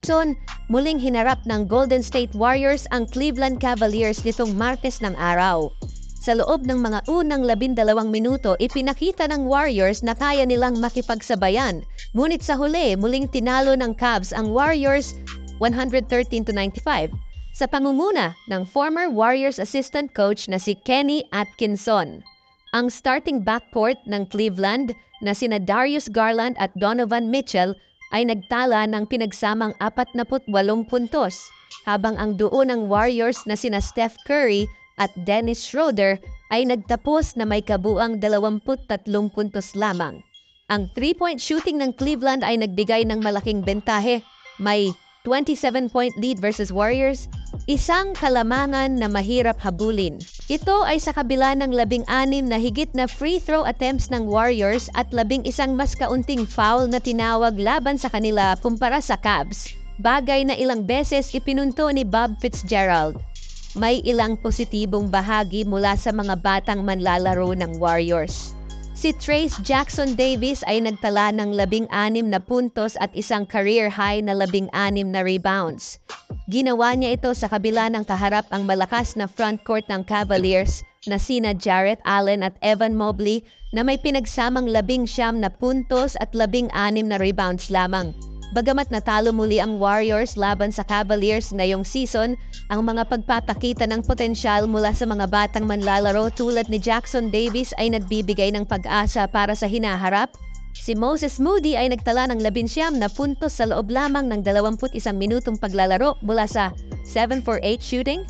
Jackson, muling hinarap ng Golden State Warriors ang Cleveland Cavaliers nitong Martes ng araw. Sa loob ng mga unang 12 minuto, ipinakita ng Warriors na kaya nilang makipagsabayan. Ngunit sa huli, muling tinalo ng Cavs ang Warriors 113-95 sa pangunguna ng former Warriors assistant coach na si Kenny Atkinson. Ang starting backcourt ng Cleveland na sina Darius Garland at Donovan Mitchell ay nagtala ng pinagsamang 48 puntos, habang ang duo ng Warriors na sina Steph Curry at Dennis Schroeder ay nagtapos na may kabuang 23 puntos lamang. Ang 3-point shooting ng Cleveland ay nagbigay ng malaking bentahe. May 27-point lead versus Warriors, isang kalamangan na mahirap habulin. Ito ay sa kabila ng 16 na higit na free throw attempts ng Warriors at 11 mas kaunting foul na tinawag laban sa kanila kumpara sa Cavs, bagay na ilang beses ipinunto ni Bob Fitzgerald. May ilang positibong bahagi mula sa mga batang manlalaro ng Warriors. Si Trayce Jackson-Davis ay nagtala ng 16 na puntos at isang career high na 16 na rebounds. Ginawa niya ito sa kabila ng kaharap ang malakas na frontcourt ng Cavaliers na sina Jarrett Allen at Evan Mobley na may pinagsamang 19 na puntos at 16 na rebounds lamang. Bagamat natalo muli ang Warriors laban sa Cavaliers ngayong season, ang mga pagpapakita ng potensyal mula sa mga batang manlalaro tulad ni Jackson-Davis ay nagbibigay ng pag-asa para sa hinaharap. Si Moses Moody ay nagtala ng 19 na puntos sa loob lamang ng 21 minutong paglalaro mula sa 7-for-8 shooting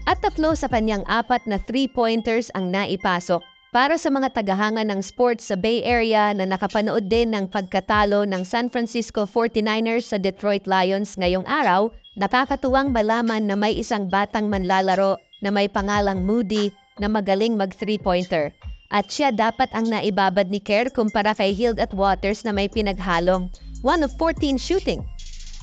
at 3 sa kanyang 4 na 3-pointers ang naipasok. Para sa mga tagahanga ng sports sa Bay Area na nakapanood din ng pagkatalo ng San Francisco 49ers sa Detroit Lions ngayong araw, nakakatuwang malaman na may isang batang manlalaro na may pangalang Moody na magaling mag 3-pointer. At siya dapat ang naibabad ni Kerr kumpara kay Hield at Waters na may pinaghalong 1 of 14 shooting.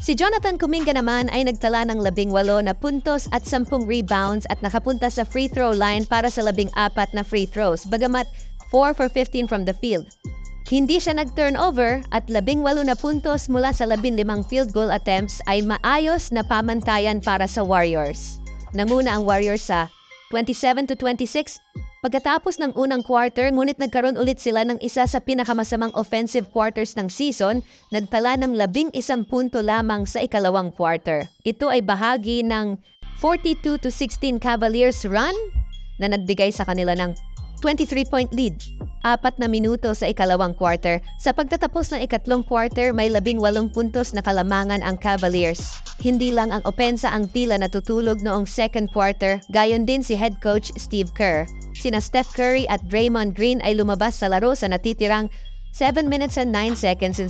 Si Jonathan Kuminga naman ay nagtala ng 18 na puntos at 10 rebounds at nakapunta sa free throw line para sa 14 na free throws, bagamat 4 for 15 from the field. Hindi siya nag-turnover at 18 na puntos mula sa 15 field goal attempts ay maayos na pamantayan para sa Warriors. Nanguna ang Warriors sa 27-26 pagkatapos ng unang quarter, ngunit nagkaroon ulit sila ng isa sa pinakamasamang offensive quarters ng season, nagtala ng 11 punto lamang sa ikalawang quarter. Ito ay bahagi ng 42-16 Cavaliers run na nagbigay sa kanila ng 23-point lead. 4 na minuto sa ikalawang quarter. Sa pagtatapos ng ikatlong quarter, may 18 puntos na kalamangan ang Cavaliers. Hindi lang ang opensa ang tila natutulog noong second quarter, gayon din si head coach Steve Kerr. Sina Steph Curry at Draymond Green ay lumabas sa laro sa natitirang 7 minutes and 9 seconds